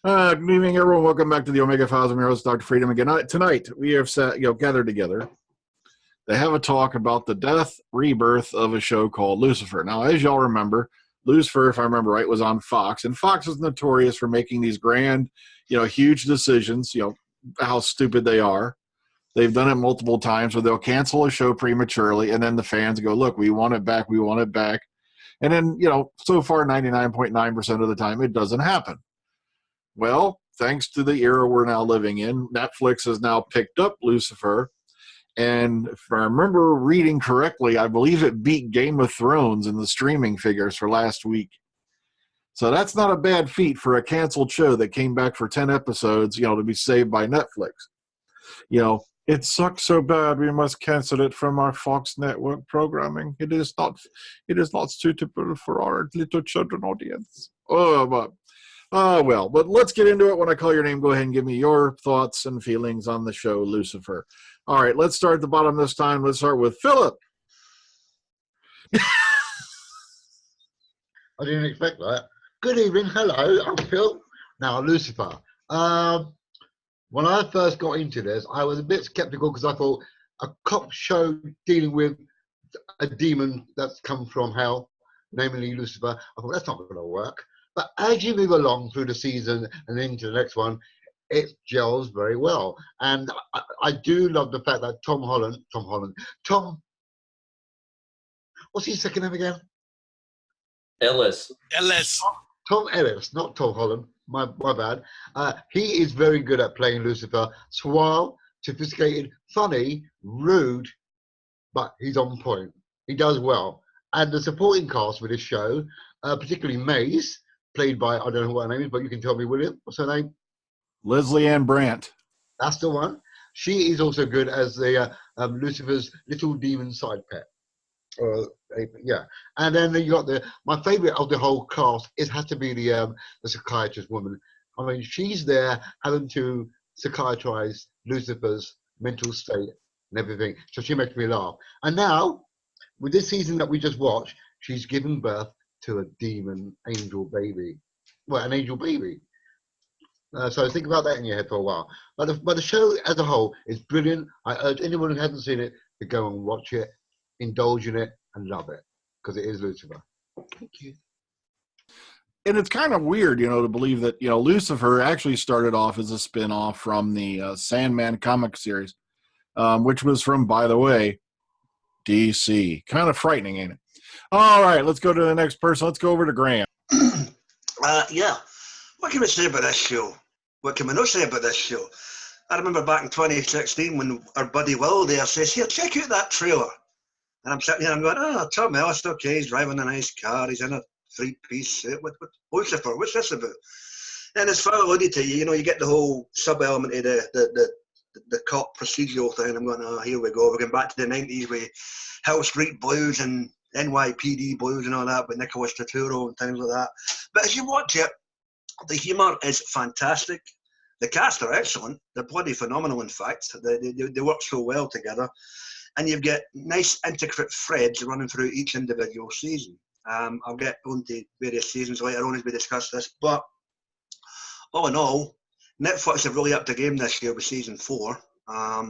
Good evening, everyone. Welcome back to the Omega Files. I'm your host, Dr. Freedom. Again, tonight we have gathered together to have a talk about the death rebirth of a show called Lucifer. Now, as y'all remember, Lucifer, if I remember right, was on Fox, and Fox is notorious for making these grand, huge decisions. How stupid they are. They've done it multiple times where they'll cancel a show prematurely, and then the fans go, "Look, we want it back. We want it back." And then, so far, 99.9% of the time, it doesn't happen. Well, thanks to the era we're now living in, Netflix has now picked up Lucifer. And if I remember reading correctly, I believe it beat Game of Thrones in the streaming figures for last week. So that's not a bad feat for a canceled show that came back for 10 episodes, to be saved by Netflix. It sucks so bad we must cancel it from our Fox network programming. It is not suitable for our little children audience. But let's get into it. When I call your name, go ahead and give me your thoughts and feelings on the show Lucifer. All right, let's start at the bottom this time. Let's start with Philip. I didn't expect that. Good evening. Hello, I'm Phil. Now, Lucifer. When I first got into this, I was a bit skeptical because I thought a cop show dealing with a demon that's come from hell, namely Lucifer, I thought that's not going to work. But as you move along through the season and into the next one, it gels very well. And I do love the fact that Tom, what's his second name again? Ellis. Tom Ellis, not Tom Holland. My bad. He is very good at playing Lucifer. Suave, sophisticated, funny, rude, but he's on point. He does well. And the supporting cast for this show, particularly Maze, played by, I don't know what her name is, but you can tell me, William. What's her name? Ann-Brandt. That's the one. She is also good as the Lucifer's little demon side pet. Yeah, and then you got my favorite of the whole cast. It has to be the psychiatrist woman. I mean, she's there having to psychiatrize Lucifer's mental state and everything, so she makes me laugh. And now, with this season that we just watched, she's giving birth to a demon angel baby. Well, an angel baby. So think about that in your head for a while. But the show as a whole is brilliant. I urge anyone who hasn't seen it to go and watch it, indulge in it, and love it, because it is Lucifer. Thank you. And it's kind of weird, to believe that, Lucifer actually started off as a spin-off from the Sandman comic series, which was from, by the way, DC. Kind of frightening, ain't it? All right, let's go to the next person. Let's go over to Graham. Yeah. What can we say about this show? What can we not say about this show? I remember back in 2016 when our buddy Will there says, "Here, check out that trailer." And I'm sitting here and I'm going, Tom Ellis, okay, he's driving a nice car, he's in a three-piece suit. What Lucifer, what's this about? And as far alluded to, you get the whole sub-element of the cop procedural thing. I'm going, here we go. We're going back to the 90s with Hill Street Blues and NYPD Blues and all that with Nicholas Turturro and things like that. But as you watch it, the humour is fantastic. The cast are excellent. They're bloody phenomenal, in fact. They work so well together. And you've got nice intricate threads running through each individual season. I'll get onto various seasons later on as we discuss this. But all in all, Netflix have really upped the game this year with season 4. A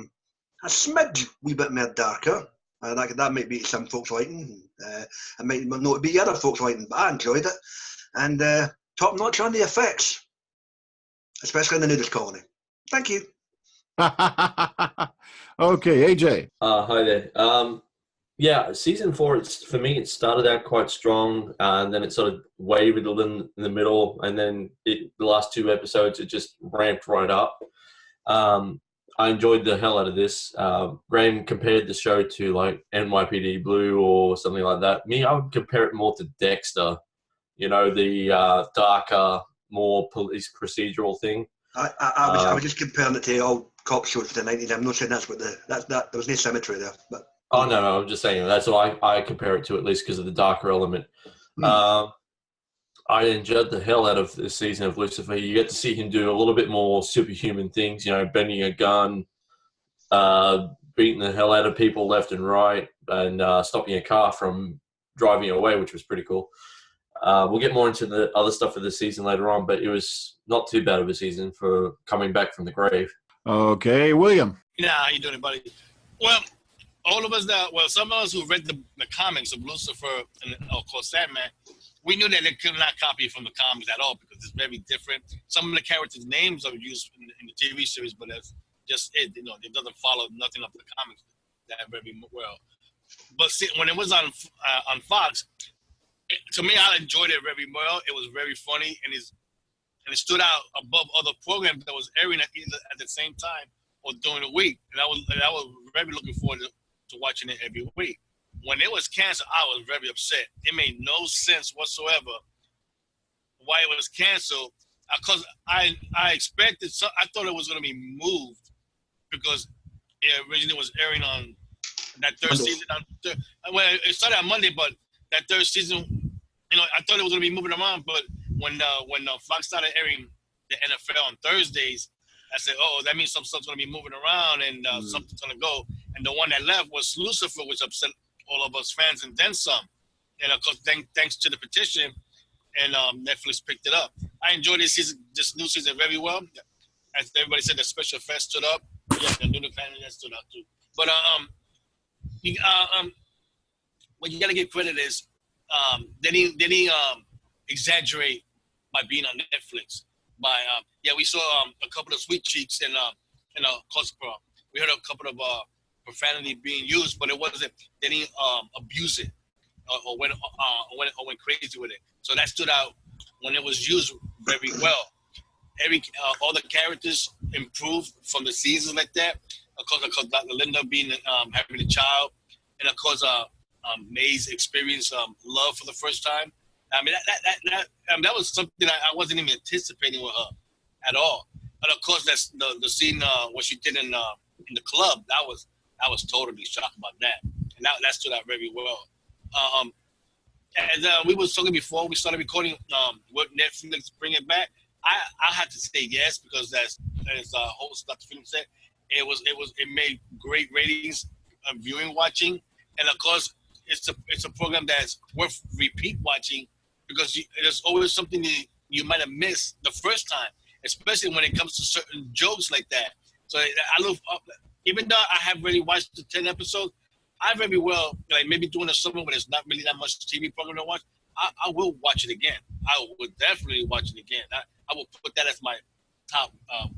smidge wee bit more darker. That might be some folks liking. It might not be other folks liking, but I enjoyed it. And top notch on the effects, especially in the nudist colony. Thank you. Okay, AJ. Hi there. Yeah, season 4, for me, it started out quite strong, and then it sort of wavered a little in the middle, and then the last 2 episodes, it just ramped right up. I enjoyed the hell out of this. Graham compared the show to like NYPD Blue or something like that. Me, I would compare it more to Dexter. The darker, more police procedural thing. I was just comparing it to old cop shows for the 90s. I'm not saying that's what there was no symmetry there. But oh no, I'm just saying that's what I compare it to, at least because of the darker element. I enjoyed the hell out of this season of Lucifer. You get to see him do a little bit more superhuman things, bending a gun, beating the hell out of people left and right, and stopping a car from driving away, which was pretty cool. We'll get more into the other stuff of the season later on, but it was not too bad of a season for coming back from the grave. Okay, William. Yeah, how you doing, buddy? Well, all of us some of us who read the comics of Lucifer and of course Sandman, we knew that they could not copy from the comics at all because it's very different. Some of the characters' names are used in the TV series, but that's just it. You know, it doesn't follow nothing of the comics that very well. But see, when it was on Fox, to me, I enjoyed it very well. It was very funny, and it stood out above other programs that was airing at the same time or during the week. And I was very looking forward to watching it every week. When it was canceled, I was very upset. It made no sense whatsoever why it was canceled. Because I expected, I thought it was going to be moved because it originally was airing on that third season. Well, it started on Monday, but that third season, you know, I thought it was going to be moving around. But when Fox started airing the NFL on Thursdays, I said, oh, that means some stuff's going to be moving around and something's going to go. And the one that left was Lucifer, which upset all of us fans and then some. And of course, thanks to the petition, and Netflix picked it up. I enjoyed this new season very well. As everybody said, the special effects stood up. Yeah, the new family that stood up too. But what you gotta give credit is they didn't exaggerate by being on Netflix. We saw a couple of sweet cheeks and of course we heard a couple of profanity being used, but it wasn't. They didn't abuse it or went crazy with it. So that stood out when it was used very well. All the characters improved from the seasons like that. Of course, Dr. Linda being having a child, and of course, May's experienced love for the first time. I mean, that was something I wasn't even anticipating with her at all. And of course, that's the scene what she did in the club. I was totally shocked about that, and that stood out very well. We was talking before we started recording. Would Netflix bring it back? I had to say yes because as host Dr. Phillips said, it made great ratings, viewing, watching, and of course it's a program that's worth repeat watching because there's always something you might have missed the first time, especially when it comes to certain jokes like that. So I love, even though I have already watched the 10 episodes, I very well, like maybe during the summer when there's not really that much TV program to watch, I will watch it again. I would definitely watch it again. I will put that as my top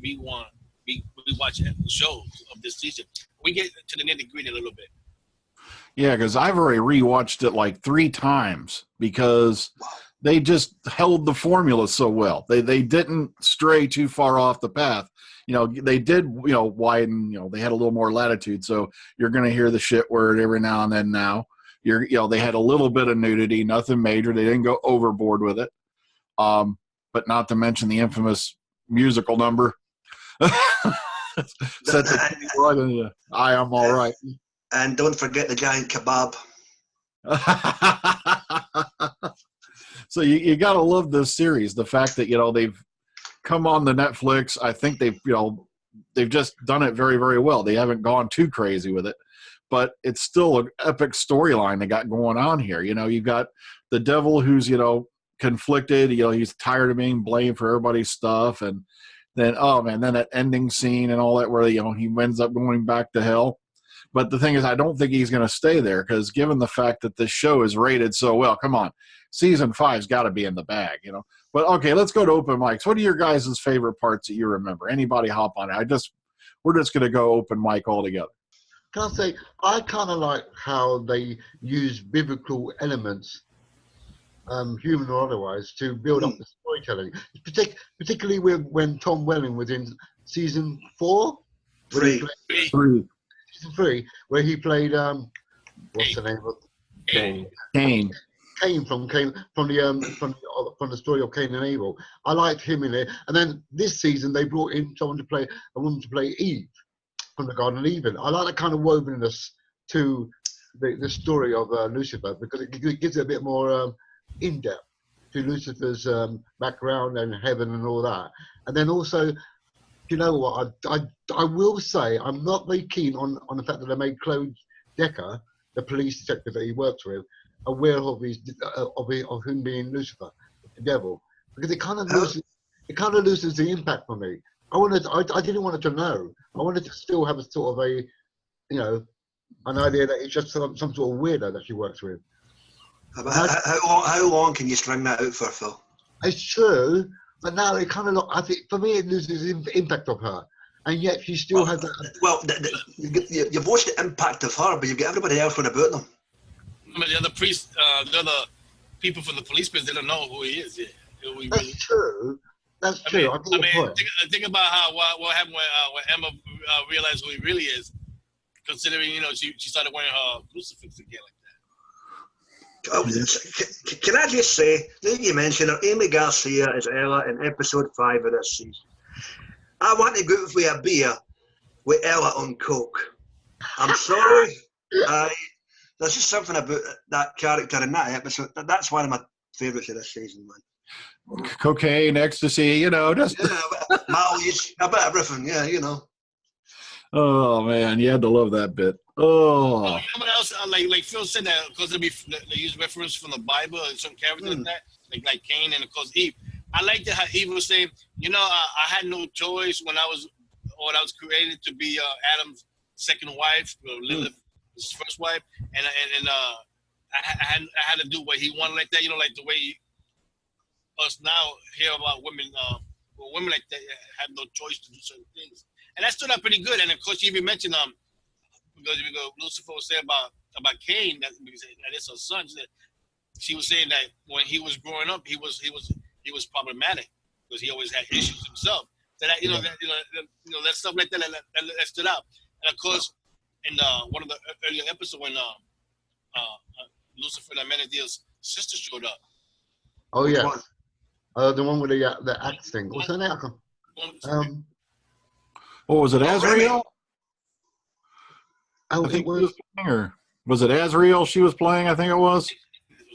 rewatch shows of this season. We get to the nitty-gritty a little bit. Yeah, because I've already rewatched it like 3 times because they just held the formula so well. They didn't stray too far off the path. You know, they did, widen, they had a little more latitude. So you're going to hear the shit word every now and then now. They had a little bit of nudity, nothing major. They didn't go overboard with it. But not to mention the infamous musical number. Set the I am all right. And don't forget the giant kebab. So you got to love this series. The fact that, they've come on the Netflix. I think they've just done it very, very well. They haven't gone too crazy with it, but it's still an epic storyline they got going on here. You've got the devil who's, conflicted, he's tired of being blamed for everybody's stuff. And then, then that ending scene and all that where, he ends up going back to hell. But the thing is, I don't think he's going to stay there because given the fact that this show is rated so well, come on, season 5's got to be in the bag, But okay, let's go to open mics. What are your guys' favorite parts that you remember? Anybody hop on it? We're just going to go open mic all together. Can I say, I kind of like how they use biblical elements, human or otherwise, to build up the storytelling. Particularly when Tom Welling was in season 4? 3. Season 3, where he played, what's the name of it? Cain. Cain from the story of Cain and Abel. I liked him in it. And then this season they brought in a woman to play Eve from the Garden of Eden. I like that kind of wovenness to the story of Lucifer because it gives it a bit more in depth to Lucifer's background and heaven and all that. And then also, you know what? I will say I'm not very keen on the fact that they made Claude Decker, the police detective that he works with, aware of him being Lucifer, the devil, because it kind of loses the impact for me. I didn't want it to know. I wanted to still have a sort of a, an idea that it's just some sort of weirdo that she works with. How long can you string that out for, Phil? It's true, but now it kind of I think for me it loses the impact of her, and yet she still has that. Well, you've lost the impact of her, but you've got everybody else on about them. But the other priests, the other people from the police force, they don't know who he is yet. That's true. That's true. I mean, think about what happened when Emma realized who he really is, considering she started wearing her crucifix again like that. Oh, can I just say, didn't you mention her? Amy Garcia is Ella in episode 5 of this season. I want to go out for a beer with Ella on coke. I'm sorry. There's just something about that character in that episode. That's one of my favourites of this season, man. Cocaine, ecstasy, just mileage, a bit of everything, Oh man, you had to love that bit. Oh. You know what else? Like Phil said that because they use reference from the Bible and some characters like that, like Cain and of course Eve. I liked how Eve was saying, I had no choice when I was created to be Adam's second wife, Lilith, his first wife, and I had to do what he wanted like that, like the way us now hear about women, women like that have no choice to do certain things, and that stood out pretty good. And of course, you even mentioned because Lucifer was saying about Cain that it's her son. She was saying that when he was growing up, he was problematic because he always had issues himself. So that that stuff like that stood out. And of course, in one of the earlier episodes when Lucifer and Amenadiel's sister showed up. Oh yeah. The one with the axe thing. What's her name? What was it, Azrael? Oh, I think was it Azrael she was playing? I think it was.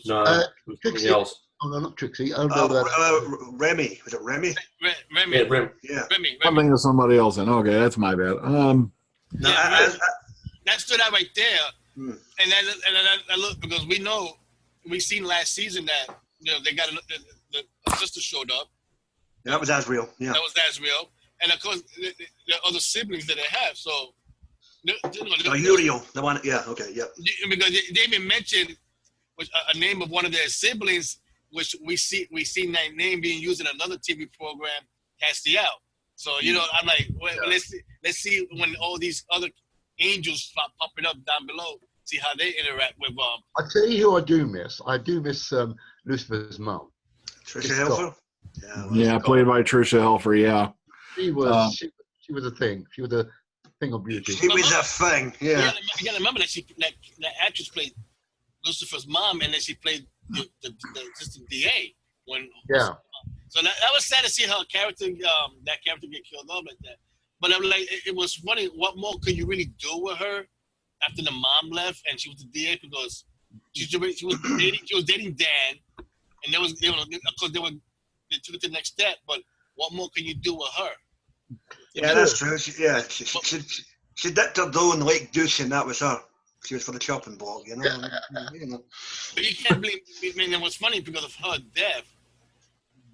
No, Trixie. else. Oh no, not Trixie. Remy. Was it Remy? Remy. Yeah, Remy. Yeah. Remy. I'm thinking of somebody else. Okay, that's my bad. That stood out right there. And then I look because we seen last season that they got the sister showed up. Yeah, that was Azrael. Yeah, that was Azrael, and of course the other siblings that they have. So, Uriel, the one. Yeah, okay, yeah. Because they even mentioned a name of one of their siblings, which we seen that name being used in another TV program, Castiel. So I'm like, let's see when all these other angels start popping up down below. See how they interact with. I tell you who I do miss. I do miss Lucifer's mum. Trisha Helfer. Yeah, played by Trisha Helfer. Yeah, she was a thing. She was a thing of beauty. She was a thing. Yeah. You gotta remember that that actress played Lucifer's mom, and then she played the assistant DA when. Yeah. So that was sad to see her character, that character get killed off like that. But I'm like, it was funny. What more could you really do with her after the mom left and she was the DA because she was dating Dan, and there was of course they took it to the next step. But what more can you do with her? Yeah, that's true. She dipped her dough in the Lake Douche, and that was her. She was for the chopping block, But you can't believe. I mean, it was funny because of her death.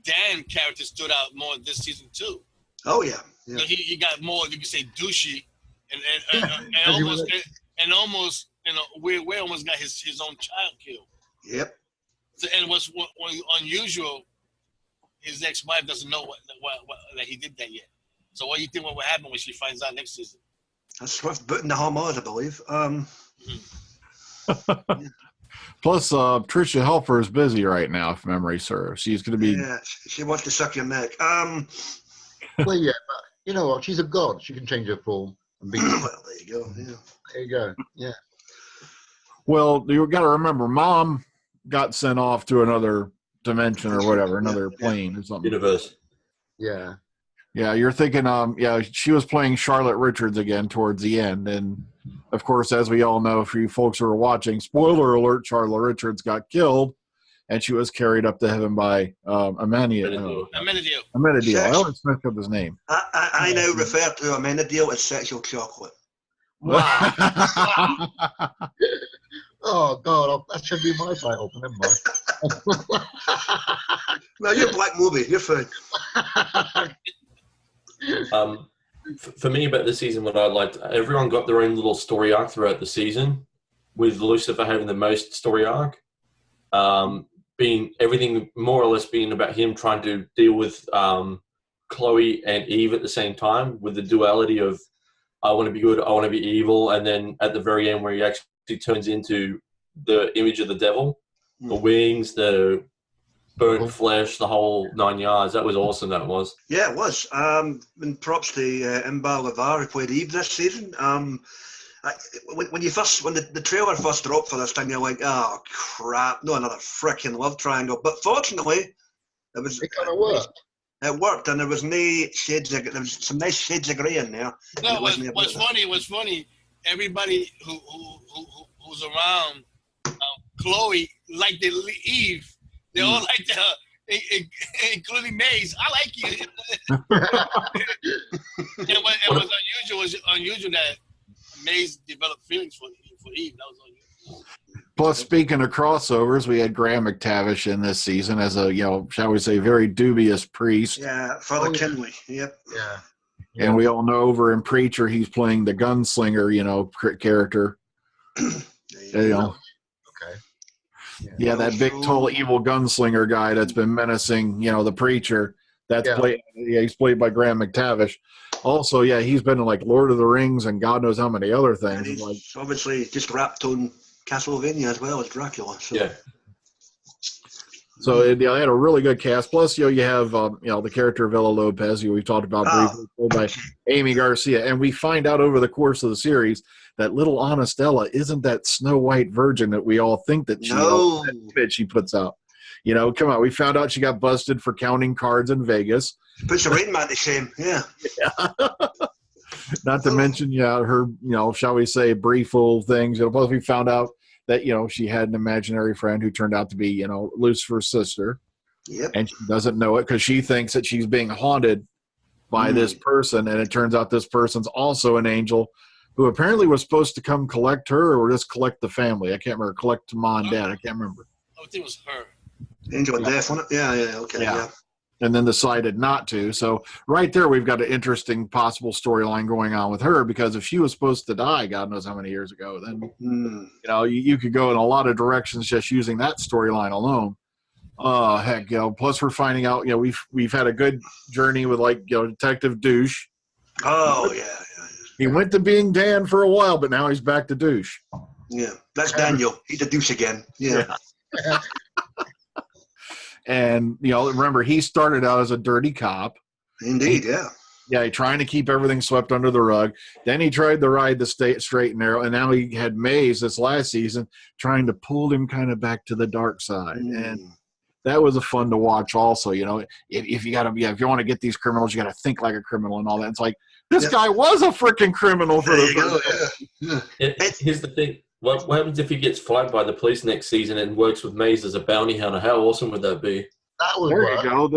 Dan character stood out more this season too. Oh yeah. So he got more, you could say, douchey, and almost in a weird way, almost got his own child killed. Yep. So, and what's unusual, his ex-wife doesn't know what that he did that yet. So what do you think what will happen when she finds out next season? That's Swift booting the Hamas, I believe. Plus, Trisha Helfer is busy right now, if memory serves. She's going to be. Yeah, she wants to suck your neck. Well, yeah, but you know what? She's a god. She can change her form and be. Well, there you go. Yeah. There you go. Yeah. Well, you got to remember, Mom got sent off to another dimension or whatever, another plane or something. Universe. Yeah. Yeah, you're thinking, she was playing Charlotte Richards again towards the end. And, of course, as we all know, for you folks who are watching, spoiler alert, Charlotte Richards got killed, and she was carried up to heaven by Amenadiel. Amenadiel. I always messed up his name. I now refer to Amenadiel as sexual chocolate. Wow. Oh God, that should be my title. Never mind. No, you're Black Moby. You're fine. For me, about the season, what I liked, everyone got their own little story arc throughout the season, with Lucifer having the most story arc, being everything more or less being about him trying to deal with Chloe and Eve at the same time, with the duality of I want to be good, I want to be evil, and then at the very end where he actually turns into the image of the devil, the wings, the burnt flesh, the whole 9 yards. That was awesome. That was. Yeah, it was. And props to Imbal Lavar, who played Eve this season. When the trailer first dropped for this thing, you're like, oh crap, no another freaking love triangle. But fortunately, it kind of worked. It worked, and there was there was some nice shades of grey in there. No, what's funny. Everybody who's around Chloe liked Eve. They all liked her, including Maze. I like you. It was unusual that Maze developed feelings for Eve. That was unusual. Plus, speaking of crossovers, we had Graham McTavish in this season as a, shall we say, very dubious priest. Yeah, Father Kinley. Yep. Yeah. And we all know over in Preacher, he's playing the gunslinger, character. Okay. Yeah, that big, tall, evil gunslinger guy that's been menacing, the preacher. That's played. Yeah, he's played by Graham McTavish. Also, yeah, he's been in like Lord of the Rings and God knows how many other things. And he's obviously just wrapped on Castlevania as well as Dracula. So. Yeah. So they had a really good cast. Plus, you have the character of Ella Lopez, who we talked about briefly, played by Amy Garcia, and we find out over the course of the series that little Honest Ella isn't that Snow White virgin that we all think that she is. That bit she puts out. Come on, we found out she got busted for counting cards in Vegas. Puts the rain man to shame. Yeah. Not to mention, her, shall we say, brief little things. Plus, we found out that, she had an imaginary friend who turned out to be, Lucifer's sister. Yep. And she doesn't know it because she thinks that she's being haunted by this person. And it turns out this person's also an angel who apparently was supposed to come collect her or just collect the family. I can't remember. Collect Mom and Dad. I can't remember. I think it was her. Angel of Death, wasn't it? Yeah, okay, yeah. And then decided not to. So right there, we've got an interesting possible storyline going on with her, because if she was supposed to die, God knows how many years ago, then, you could go in a lot of directions just using that storyline alone. Heck, plus we're finding out, we've had a good journey with Detective Douche. Oh, yeah. He went to being Dan for a while, but now he's back to Douche. Yeah, that's Daniel. He's a douche again. Yeah. And, remember, he started out as a dirty cop. Indeed, yeah. Yeah, trying to keep everything swept under the rug. Then he tried to ride the straight and narrow, and now he had Maze this last season trying to pull him kind of back to the dark side. And that was a fun to watch also. If you want to get these criminals, you got to think like a criminal and all that. It's like, this guy was a freaking criminal for Here's the thing. What happens if he gets flagged by the police next season and works with Maze as a bounty hunter? How awesome would that be? That would there work. You go.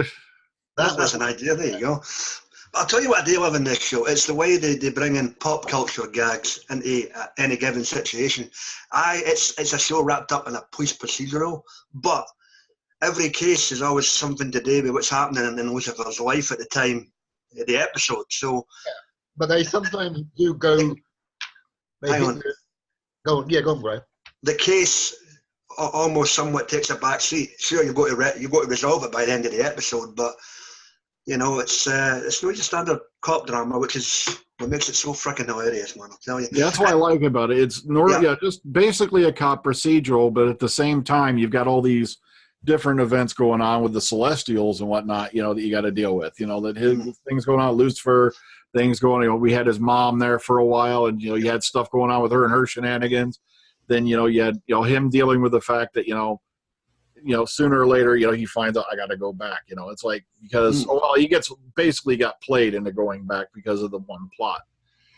That's an idea. There you go. I'll tell you what I do love in this show. It's the way they bring in pop culture gags into any given situation. It's a show wrapped up in a police procedural, but every case is always something to do with what's happening in Lucifer's life at the time of the episode. So, but they sometimes do go. Hang on. Go on, Graham. The case almost somewhat takes a back seat. Sure, you've got to resolve it by the end of the episode, but it's not just standard cop drama, which is what makes it so freaking hilarious, man. I'll tell you. Yeah, that's what I like about it. It's just basically a cop procedural, but at the same time, you've got all these different events going on with the Celestials and whatnot. That you got to deal with. That his things going on, Lucifer. Things going, we had his mom there for a while, and you had stuff going on with her and her shenanigans. Then you had him dealing with the fact that sooner or later he finds out I got to go back. It's like because he got played into going back because of the one plot.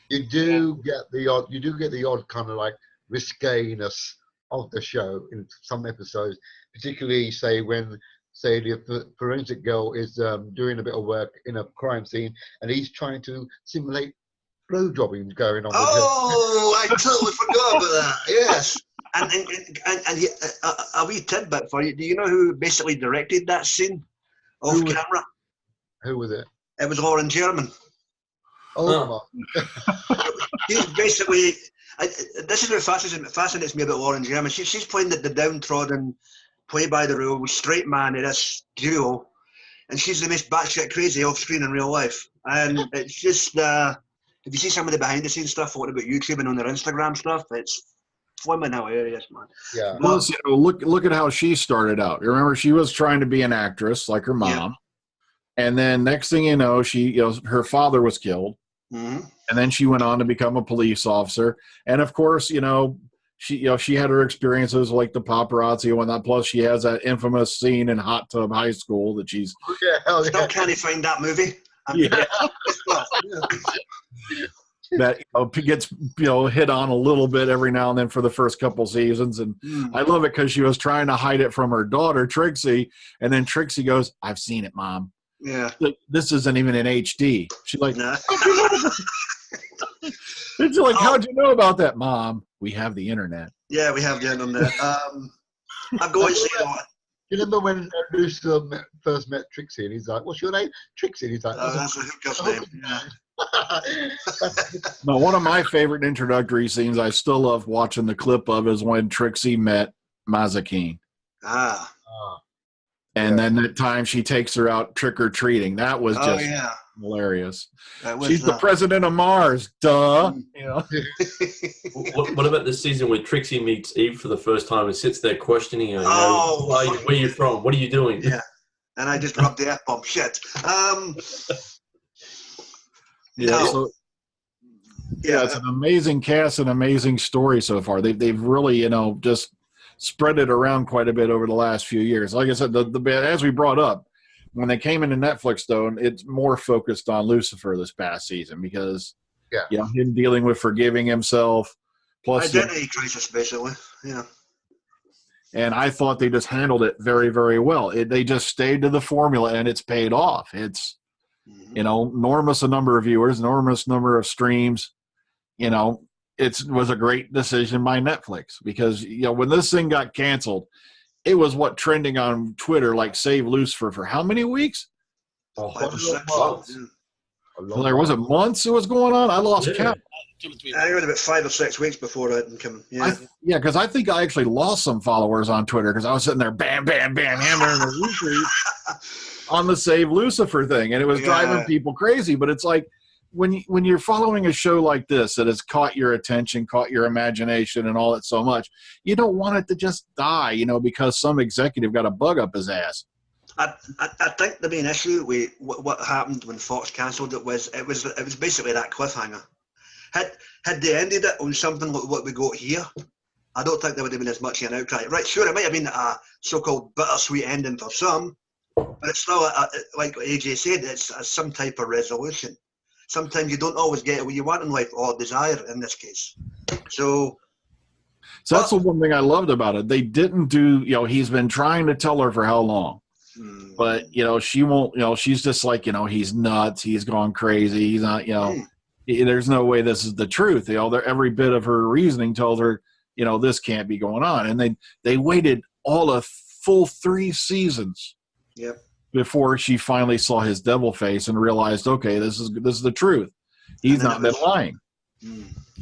You do get the odd kind of like risqueness of the show in some episodes, particularly when the forensic girl is doing a bit of work in a crime scene and he's trying to simulate blowjobbing going on. Oh, I totally forgot about that. Yes. And a wee tidbit for you. Do you know who basically directed that scene off camera? Who was it? It was Lauren German. Oh, She's basically. This is what fascinates me about Lauren German. She's playing the downtrodden, play by the rules, straight man in this duo, and she's the most batshit crazy off screen in real life. And it's just, if you see some of the behind the scenes stuff, what about YouTube and on their Instagram stuff, it's flipping hilarious, man. Yeah. Plus, you know, look at how she started out. You remember, she was trying to be an actress like her mom, and then next thing you know, her father was killed. Mm-hmm. And then she went on to become a police officer. And of course, she had her experiences like the paparazzi and whatnot. Plus, she has that infamous scene in Hot Tub High School that she's. Still can't find that movie. That gets hit on a little bit every now and then for the first couple seasons, and I love it because she was trying to hide it from her daughter Trixie, and then Trixie goes, "I've seen it, Mom. Yeah, this isn't even in HD." She's like, nah. It's like, how'd you know about that, Mom? We have the internet. Yeah, we have the internet. I'm going to say that. You remember when Lucifer first met Trixie, and he's like, "What's your name?" Trixie. And he's like, "That's a hooker's name." Yeah. No, one of my favorite introductory scenes I still love watching the clip of is when Trixie met Mazikeen. And then that time she takes her out trick-or-treating. That was just hilarious. She's the president of Mars. Duh. What about the season where Trixie meets Eve for the first time and sits there questioning her? Where are you from? What are you doing? Yeah. And I just rubbed the F-bomb. Shit. It's an amazing cast, an amazing story so far. They've really, just spread it around quite a bit over the last few years. Like I said, as we brought up, when they came into Netflix, though, it's more focused on Lucifer this past season because, him dealing with forgiving himself, plus identity crisis, basically. Yeah. And I thought they just handled it very, very well. They just stayed to the formula, and it's paid off. It's enormous number of viewers, enormous number of streams. It was a great decision by Netflix because, when this thing got canceled, it was trending on Twitter, like Save Lucifer for how many weeks? 5 or 6 months. There was months it was going on. I lost count. I think it was about 5 or 6 weeks before it came. Yeah. Because I think I actually lost some followers on Twitter because I was sitting there, bam, bam, bam, hammering the retweet on the Save Lucifer thing, and it was driving people crazy. But it's like, when you're following a show like this that has caught your attention, caught your imagination and all that so much, you don't want it to just die, because some executive got a bug up his ass. I think the main issue with what happened when Fox cancelled it was basically that cliffhanger. Had they ended it on something like what we got here, I don't think there would have been as much of an outcry. Right, sure, it might have been a so-called bittersweet ending for some, but it's still, like AJ said, it's some type of resolution. Sometimes you don't always get what you want in life, or desire in this case. So that's the one thing I loved about it. They didn't do, he's been trying to tell her for how long. But, she won't, she's just like, he's nuts. He's gone crazy. He's not, there's no way this is the truth. Every bit of her reasoning tells her, this can't be going on. And they waited all a full 3 seasons. Yep. Before she finally saw his devil face and realized, okay, this is the truth. He's not been lying.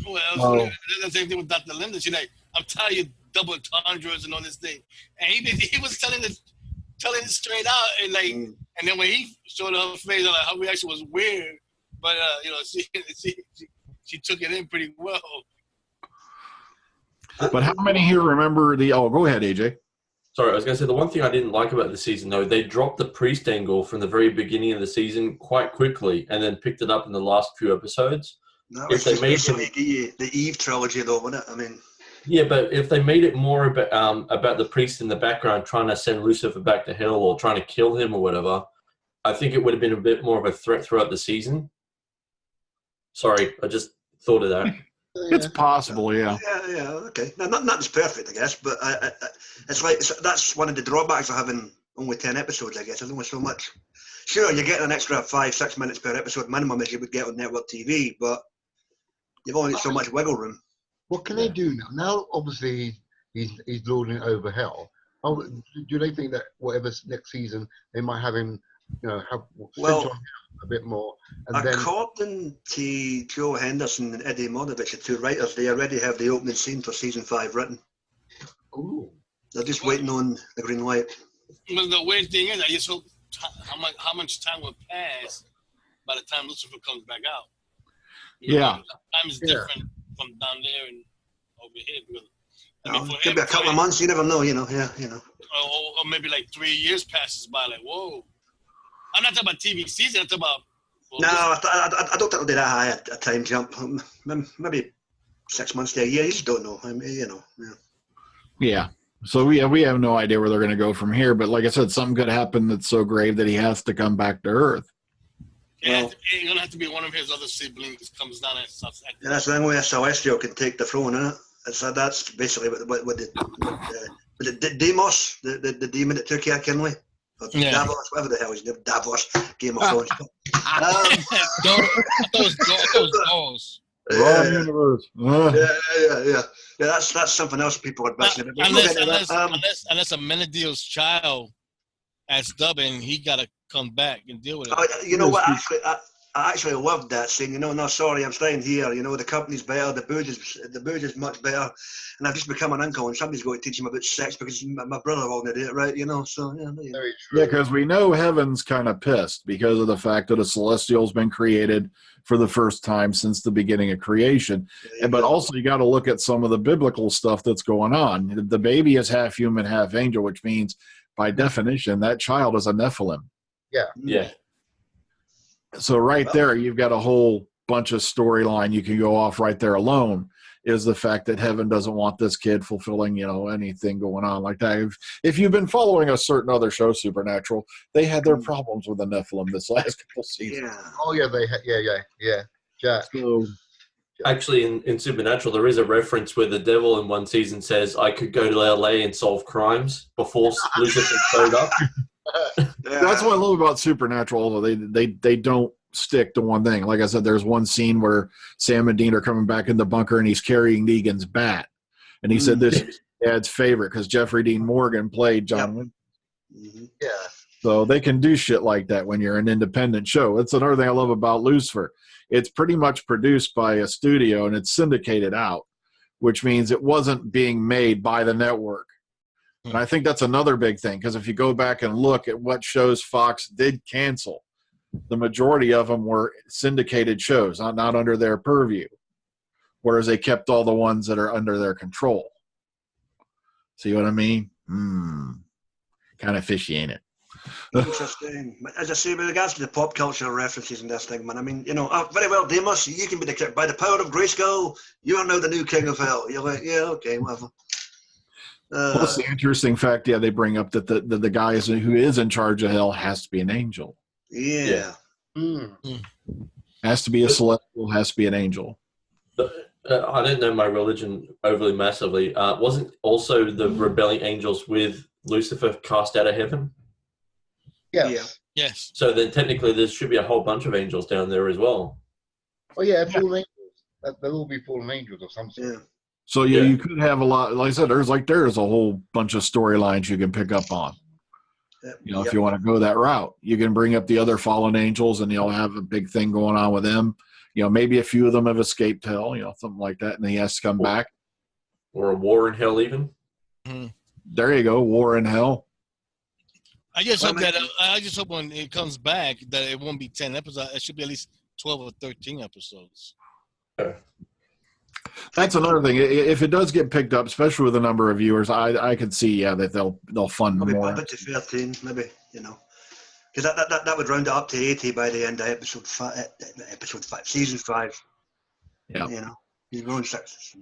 Well, the same thing with Dr. Linda. She's like, I'm tired of double entendres and all this thing. And he was telling it straight out. And and then when he showed her face, her reaction was weird. But, she took it in pretty well. But how many here remember go ahead, AJ. Sorry, I was going to say, the one thing I didn't like about the season, though, they dropped the priest angle from the very beginning of the season quite quickly and then picked it up in the last few episodes. No, it's the Eve trilogy, though, wasn't it? I mean... Yeah, but if they made it more about the priest in the background trying to send Lucifer back to hell or trying to kill him or whatever, I think it would have been a bit more of a threat throughout the season. Sorry, I just thought of that. It's possible, yeah. Yeah, okay. Now, nothing's perfect, I guess, but it's like that's one of the drawbacks of having only 10 episodes, I guess. There's only so much. Sure, you're getting an extra 5-6 minutes per episode minimum as you would get on network TV, but you've only got so much wiggle room. What can they do now? Now, obviously, he's lording over hell. Oh, do they think that whatever's next season they might have him, have Well, center on him a bit more, and then according to Joe Henderson and Eddie Monovich, the two writers, they already have the opening scene for season 5 written. ooh, They're just waiting on the green light. But the weird thing is, I just hope how much time will pass by the time Lucifer comes back out. Yeah. Time is different from down there and over here. Because, Could be a couple of months. You never know. Yeah. Or maybe like 3 years passes by. Like, whoa. I'm not talking about TV season. I'm talking about. No, I don't think it'll be that high a time jump. Maybe 6 months to a year. You just don't know. I mean, Yeah. Yeah. So we have no idea where they're going to go from here. But like I said, something could happen that's so grave that he has to come back to Earth. It's going to have to be one of his other siblings comes down and stuff. Yeah, that's the only way a Celestial can take the throne, isn't it? So that's basically what the Deimos, the demon that took care of Kinley. Yeah. Davos, whatever the hell he's named, Davos, Game of Thrones. I thought it was Dolls. Wrong universe. Yeah. That's something else people are bashing about. Unless Amenadiel's child as dubbing, he got to come back and deal with it. You know what? I actually loved that saying, no, sorry, I'm staying here. The company's better, the booze is much better, and I've just become an uncle, and somebody's got to teach him about sex because my brother won't do it, right? So yeah. very true. Yeah, because we know Heaven's kind of pissed because of the fact that a Celestial's been created for the first time since the beginning of creation. But also you got to look at some of the biblical stuff that's going on. The baby is half human, half angel, which means by definition that child is a Nephilim. Yeah. So there, you've got a whole bunch of storyline you can go off right there alone, is the fact that Heaven doesn't want this kid fulfilling, anything going on like that. If you've been following a certain other show, Supernatural, they had their problems with the Nephilim this last couple seasons. Yeah. Oh yeah, yeah. Jack. So, Actually, in Supernatural, there is a reference where the devil in one season says, I could go to LA and solve crimes before Lucifer showed up. that's what I love about Supernatural, although they don't stick to one thing. Like I said, there's one scene where Sam and Dean are coming back in the bunker and he's carrying Negan's bat. And he said this is Dad's favorite because Jeffrey Dean Morgan played John Wayne. Yeah. So they can do shit like that when you're an independent show. That's another thing I love about Lucifer. It's pretty much produced by a studio and it's syndicated out, which means it wasn't being made by the network. And I think that's another big thing, because if you go back and look at what shows Fox did cancel, the majority of them were syndicated shows, not under their purview, whereas they kept all the ones that are under their control. See what I mean? Kind of fishy, ain't it? Interesting. As I say, with regards to the pop culture references and this thing, man, I mean, very well, Deimos, you can be the by the power of Grayskull, you are now the new king of hell. You're like, yeah, okay, whatever. Plus the interesting fact, they bring up that the guy who is in charge of hell has to be an angel. Yeah. Has to be a celestial, has to be an angel. I don't know my religion overly massively. Wasn't also the rebelling angels with Lucifer cast out of heaven? Yes. Yes. So then technically there should be a whole bunch of angels down there as well. Oh yeah, fallen angels. They'll all be fallen angels or something. Yeah. So you could have a lot. Like I said, there's a whole bunch of storylines you can pick up on. If you want to go that route, you can bring up the other fallen angels, and you'll have a big thing going on with them. Maybe a few of them have escaped hell, something like that, and he has to come back. Or a war in hell, even. There you go, war in hell. I just hope when it comes back that it won't be 10 episodes. It should be at least 12 or 13 episodes. That's another thing. If it does get picked up, especially with the number of viewers, I could see that they'll fund maybe more. Maybe to 13, maybe because that would round it up to 80 by the end of episode 5, season 5. Yeah. He's going 6.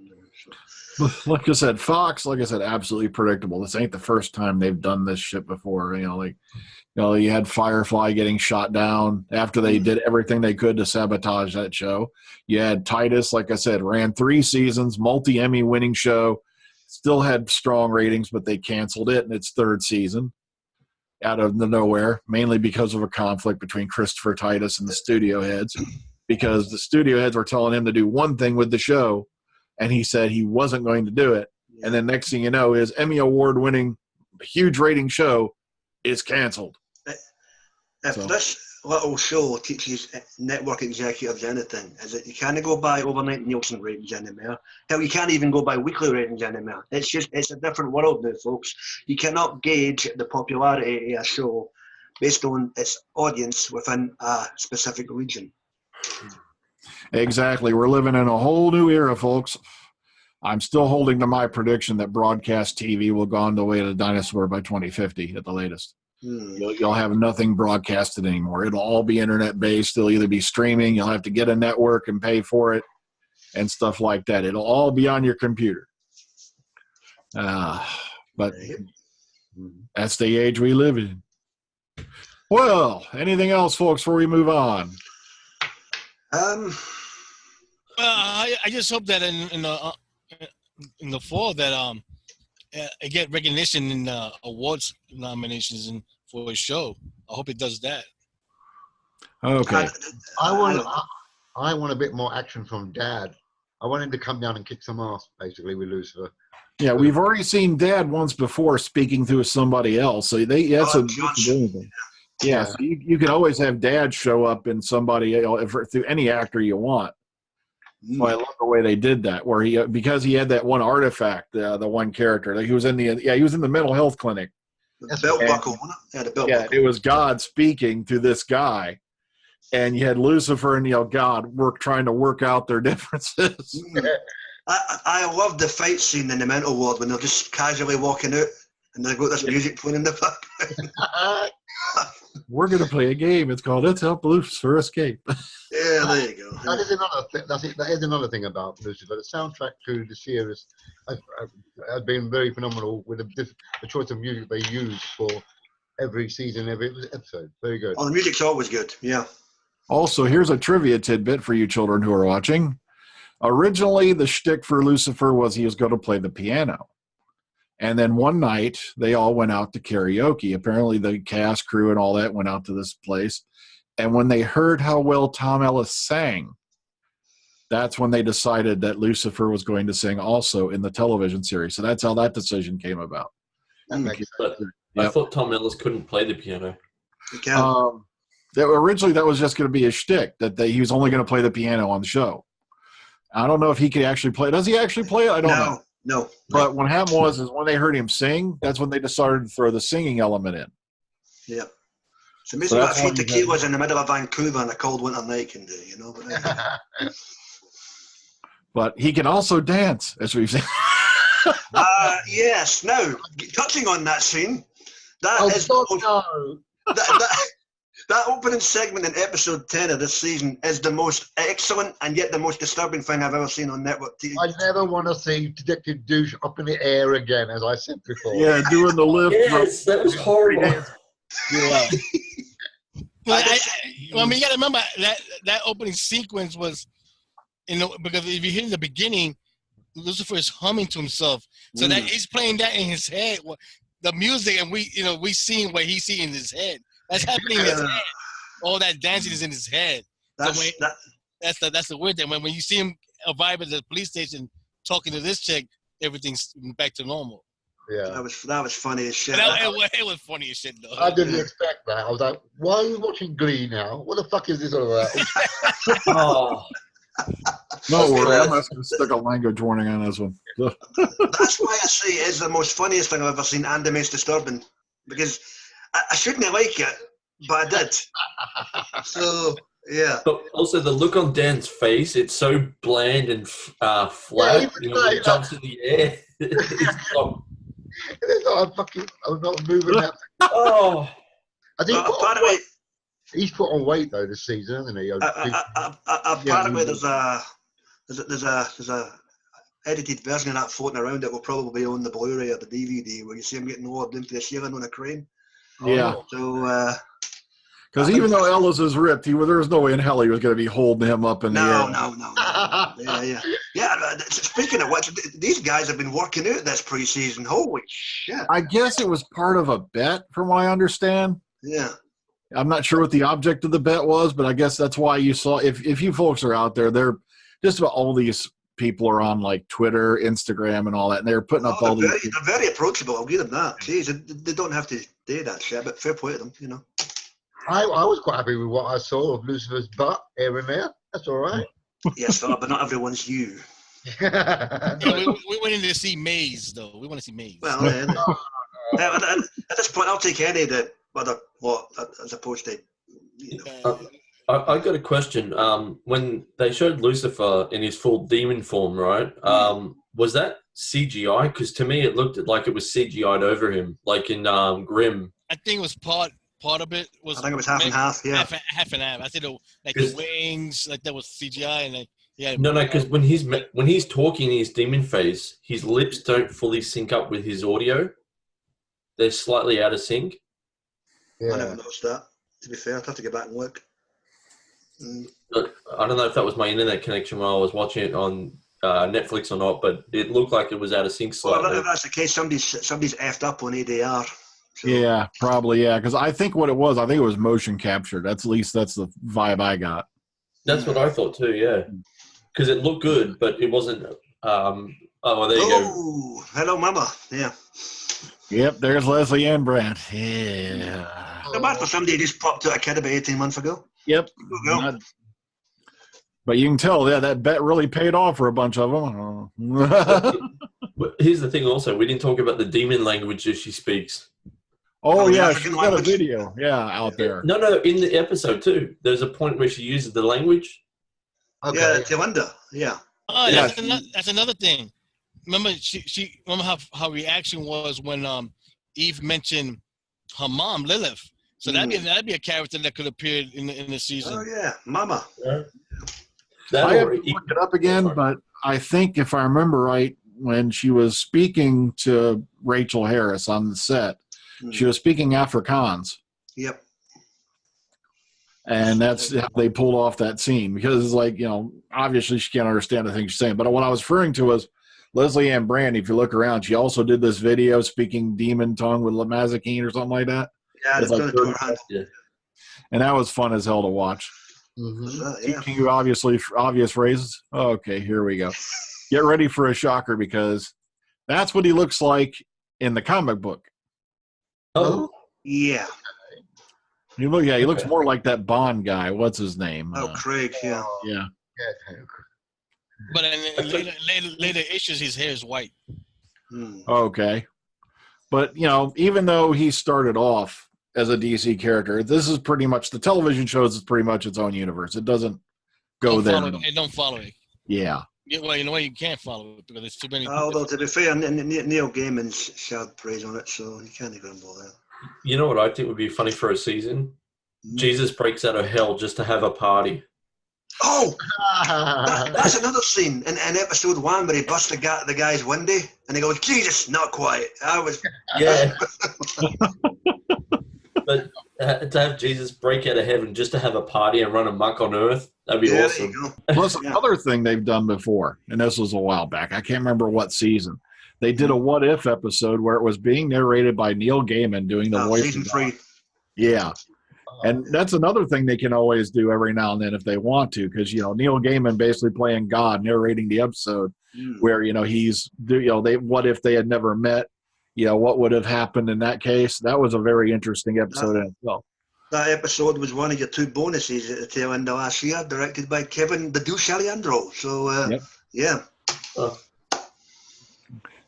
Like I said, Fox, absolutely predictable. This ain't the first time they've done this shit before. You had Firefly getting shot down after they did everything they could to sabotage that show. You had Titus, like I said, ran 3 seasons, multi-Emmy winning show, still had strong ratings, but they canceled it in its 3rd season out of nowhere, mainly because of a conflict between Christopher Titus and the studio heads, because the studio heads were telling him to do one thing with the show, and he said he wasn't going to do it. And then next thing you know is Emmy Award-winning, huge rating show is canceled. If this little show teaches network executives anything, is that you can't go by overnight Nielsen ratings anymore. Hell, you can't even go by weekly ratings anymore. It's a different world now, folks. You cannot gauge the popularity of a show based on its audience within a specific region. Exactly. We're living in a whole new era, folks. I'm still holding to my prediction that broadcast TV will go on the way of the dinosaur by 2050 at the latest. You'll have nothing broadcasted anymore. It'll all be internet-based. It'll either be streaming. You'll have to get a network and pay for it and stuff like that. It'll all be on your computer. But that's the age we live in. Well, anything else, folks, before we move on? I just hope that in the fall that I get recognition in awards nominations and for a show. I hope it does that. Okay. I want a bit more action from Dad. I want him to come down and kick some ass, basically, with Lucifer. Yeah, we've already seen Dad once before speaking to somebody else. So yeah, so you can always have Dad show up in somebody through any actor you want. So I love the way they did that, where because he had that one artifact, the one character, he was in the mental health clinic. The belt buckle, wasn't it? Yeah, the belt buckle. It was God speaking to this guy, and you had Lucifer and God trying to work out their differences. I love the fight scene in the mental ward when they're just casually walking out and they've got this music playing in the background. We're going to play a game. It's called Let's Help Lucifer Escape. Yeah, there you go. That is another thing. That is another thing about Lucifer. The soundtrack to the series has been very phenomenal with the choice of music they use for every season, every episode. Very good. Oh, the music's always good. Yeah. Also, here's a trivia tidbit for you children who are watching. Originally, the shtick for Lucifer was he was going to play the piano. And then one night, they all went out to karaoke. Apparently, the cast, crew, and all that went out to this place. And when they heard how well Tom Ellis sang, that's when they decided that Lucifer was going to sing also in the television series. So that's how that decision came about. That makes sense. But I thought Tom Ellis couldn't play the piano. Originally, that was just going to be a shtick, that he was only going to play the piano on the show. I don't know if he could actually play. Does he actually play it? I don't know. No. But what happened is when they heard him sing, that's when they decided to throw the singing element in. Yeah. It's amazing what a few tequilas in the middle of Vancouver on a cold winter night can do, But he can also dance, as we've seen. Yes. Now, touching on that scene, that opening segment in episode 10 of this season is the most excellent and yet the most disturbing thing I've ever seen on network TV. I never want to see Detective Douche up in the air again, as I said before. Yeah, doing the lift. Yes, that was horrible. Yeah. Well, you got to remember that opening sequence was, because if you hear in the beginning, Lucifer is humming to himself, so that he's playing that in his head. The music, and we seeing what he's seeing in his head. That's happening in his head. All that dancing is in his head. That's the weird thing. When you see him arrive at the police station talking to this chick, everything's back to normal. Yeah, that was funny as shit. It was funny as shit, though. I didn't expect that. I was like, "Why are you watching Glee now? What the fuck is this all about?" Oh. No worry, I'm just going to stick a language warning on this one. That's why I say it is the most funniest thing I've ever seen and the most disturbing. Because I shouldn't like it, but I did. So, yeah. But also the look on Dan's face, it's so bland and flat. When he jumps in the air. I'm not moving that. Oh. I think he's put on weight though this season, hasn't he? Apparently, there's a edited version of that floating around that will probably be on the Blu-ray or the DVD, where you see him getting lowered into the ceiling on a crane. Yeah. So. Because even though Ellis is ripped, there was no way in hell he was going to be holding him up in the air. No. Yeah. Speaking of which, these guys have been working out this preseason. Holy shit! I guess it was part of a bet, from what I understand. Yeah. I'm not sure what the object of the bet was, but I guess that's why you saw. If you folks are out there, they're just about all these people are on like Twitter, Instagram, and all that, and they're putting up all these. They're very approachable. I'll give them that. Jeez, they don't have to do that shit, but fair play to them, you know. I was quite happy with what I saw of Lucifer's butt here and there. That's all right. Yes, fella, but not everyone's you. Yeah, we wanted to see Maze, though. We want to see Maze. Well, at this point, I'll take any that as opposed to, you know. I got a question. When they showed Lucifer in his full demon form, right? Was that CGI? Because to me, it looked like it was CGI'd over him, like in Grimm. I think it was part of it. I think it was half and half. Yeah, half and half. I think the wings, like that was CGI, and No, because when he's talking in his demon phase, his lips don't fully sync up with his audio. They're slightly out of sync. Yeah. I never noticed that. To be fair, I'd have to get back and look. But I don't know if that was my internet connection while I was watching it on Netflix or not, but it looked like it was out of sync slightly. Well, if that's the case, somebody's effed up on ADR. So. Yeah, probably, yeah. Because I think what it was, it was motion captured. That's the vibe I got. That's what I thought too, yeah. Because it looked good, but it wasn't. There you go. Hello, Mama. Yeah. Yep, there's Leslie ann-brandt. Yeah. So bad for somebody who just popped out a kid about 18 months ago. Yep. But you can tell, that bet really paid off for a bunch of them. But here's the thing also, we didn't talk about the demon language that she speaks. Oh, yeah, she's got a video, out there. No, in the episode too. There's a point where she uses the language. Okay. Yeah, Tiwanda. Yeah. Oh, that's another thing. Remember, she remember how reaction was when Eve mentioned her mom, Lilith. So that'd be a character that could appear in the season. Oh yeah, Mama. I have to look it up again, but I think if I remember right, when she was speaking to Rachel Harris on the set, she was speaking Afrikaans. Yep. And that's how they pulled off that scene, because it's like, obviously she can't understand the thing she's saying. But what I was referring to was Leslie ann-brandt. If you look around, she also did this video speaking demon tongue with Mazikeen or something like that. Yeah, it's like and that was fun as hell to watch. Teaching you obvious phrases. Okay, here we go. Get ready for a shocker, because that's what he looks like in the comic book. Oh, yeah. He looks more like that Bond guy. What's his name? Craig. Yeah. Yeah. But in later issues, his hair is white. Okay. But, even though he started off as a DC character, this is pretty much, the television shows is pretty much its own universe. It doesn't go there. It don't follow it. Yeah. Well, you can't follow it because there's too many. Although, to be fair, Neil Gaiman's showered praise on it, so you can't even go there. You know what I think would be funny for a season? Jesus breaks out of hell just to have a party. Oh, that's another scene in episode 1 where he busts the guy's window and he goes, "Jesus, not quite." Yeah. But to have Jesus break out of heaven just to have a party and run amok on earth, that'd be awesome. There you go. Plus, another thing they've done before, and this was a while back, I can't remember what season. They did a What If episode where it was being narrated by Neil Gaiman doing the voice. Season 3. Yeah. And that's another thing they can always do every now and then if they want to, because, Neil Gaiman basically playing God, narrating the episode where, what if they had never met, what would have happened in that case. That was a very interesting episode in itself. That episode was one of your 2 bonuses at the tail end of last year, directed by Kevin the Douche Alejandro. So, yeah.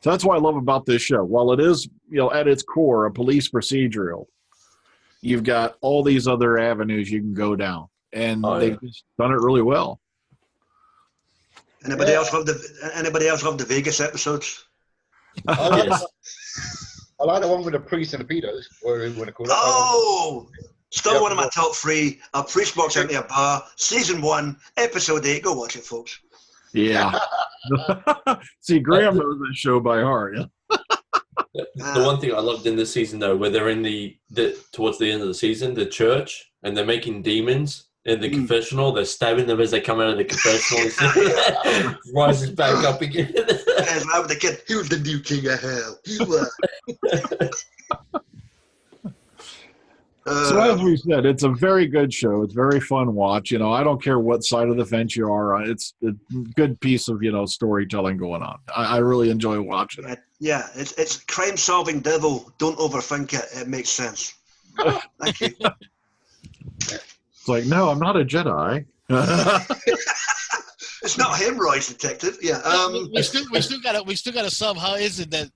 So that's what I love about this show. While it is, at its core, a police procedural, you've got all these other avenues you can go down, and they've just done it really well. Anybody else love the Vegas episodes? Yes. I like the one with the priest and the pedos, or you want to call it. Oh, still one of my top 3. A priest walks into a bar, season 1, episode 8. Go watch it, folks. Yeah. See, Graham knows that show by heart. The one thing I loved in this season, though, where they're in the towards the end of the season, the church, and they're making demons in the confessional. They're stabbing them as they come out of the confessional. Rises back up again. And I with the kid, he was the new king of hell. So as we said, it's a very good show. It's very fun watch. I don't care what side of the fence you are on. It's a good piece of storytelling going on. I really enjoy watching it. Yeah, it's crime solving devil. Don't overthink it. It makes sense. Thank you. It's like, no, I'm not a Jedi. It's not hemorrhoids, detective. Yeah. We still gotta solve how is it that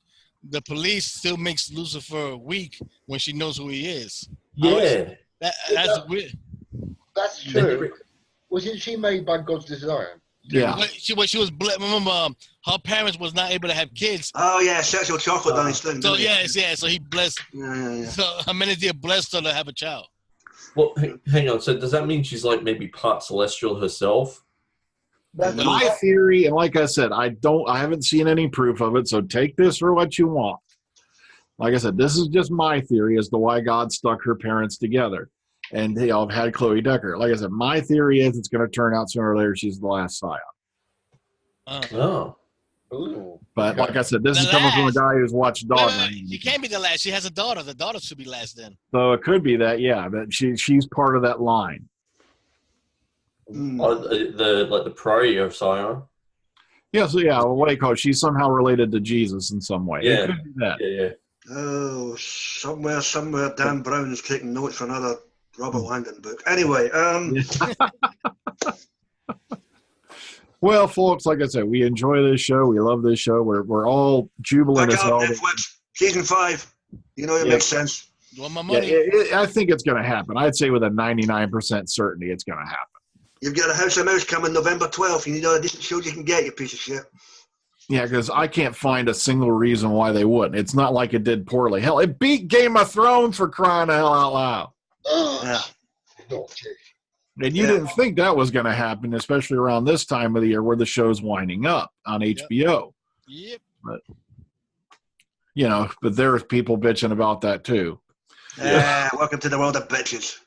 the police still makes Lucifer weak when she knows who he is. Yeah. That's weird. That's true. Wasn't she made by God's desire? Yeah. She was remember her parents was not able to have kids. Oh yeah, sexual chocolate down his thing. So so he blessed. Yeah. So Amenadiel blessed her to have a child. Well, hang on. So does that mean she's like maybe part celestial herself? My theory, and like I said, I haven't seen any proof of it, so take this for what you want. Like I said, this is just my theory as to why God stuck her parents together. And I've had Chloe Decker. Like I said, my theory is it's going to turn out sooner or later she's the last Scion. Oh. Ooh. But like I said, this is coming from a guy who's watched Dogma. She can't be the last. She has a daughter. The daughter should be last then. So it could be that, yeah, that she's part of that line. Oh, the prairie of Sion. Yeah, so yeah, what do you call it? She's somehow related to Jesus in some way. Yeah. It could be that. Yeah. Oh, somewhere, Dan Brown is taking notes for another Robert Langdon book. Anyway, Well, folks, like I said, we enjoy this show. We love this show. We're all jubilant as hell. Netflix, season 5. It makes sense. You want my money? Yeah, I think it's going to happen. I'd say with a 99% certainty it's going to happen. You've got a House of Mouse coming November 12th. You need all the decent shows you can get, you piece of shit. Yeah, because I can't find a single reason why they wouldn't. It's not like it did poorly. Hell, it beat Game of Thrones for crying the hell out loud. Yeah. And you didn't think that was going to happen, especially around this time of the year where the show's winding up on HBO. Yep. But there's people bitching about that too. Welcome to the world of bitches.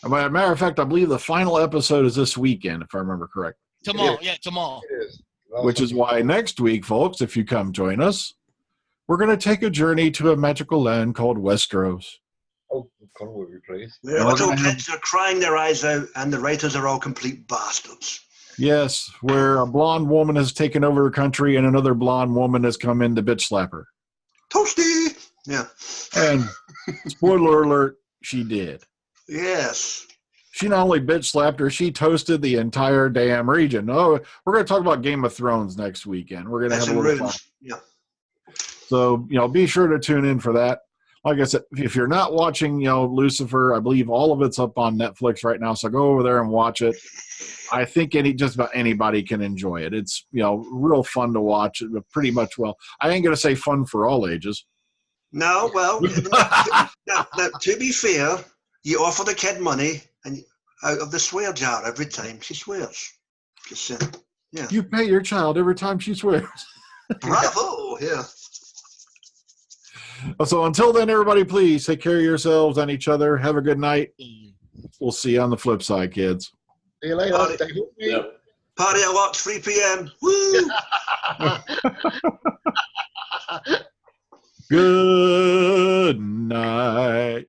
As a matter of fact, I believe the final episode is this weekend, if I remember correctly. Tomorrow. Tomorrow. It is. Which is why next week, folks, if you come join us, we're going to take a journey to a magical land called Westeros. Oh, come with me, please. Where little kids are crying their eyes out and the writers are all complete bastards. Yes, where a blonde woman has taken over her country and another blonde woman has come in to bitch slap her. Toasty! Yeah. And spoiler alert, she did. Yes. She not only bitch slapped her, she toasted the entire damn region. Oh, we're going to talk about Game of Thrones next weekend. We're going to have a little fun. Yeah. So, be sure to tune in for that. Like I said, if you're not watching, Lucifer, I believe all of it's up on Netflix right now. So go over there and watch it. I think just about anybody can enjoy it. It's, real fun to watch. Pretty much, I ain't going to say fun for all ages. No, well, now, to be fair, you offer the kid money and out of the swear jar every time she swears. Just saying. Yeah. You pay your child every time she swears. Bravo! Yeah. So until then, everybody, please take care of yourselves and each other. Have a good night. We'll see you on the flip side, kids. See you later. Party, Stay with me. Yep. party at Watch 3 p.m. Woo! Good night.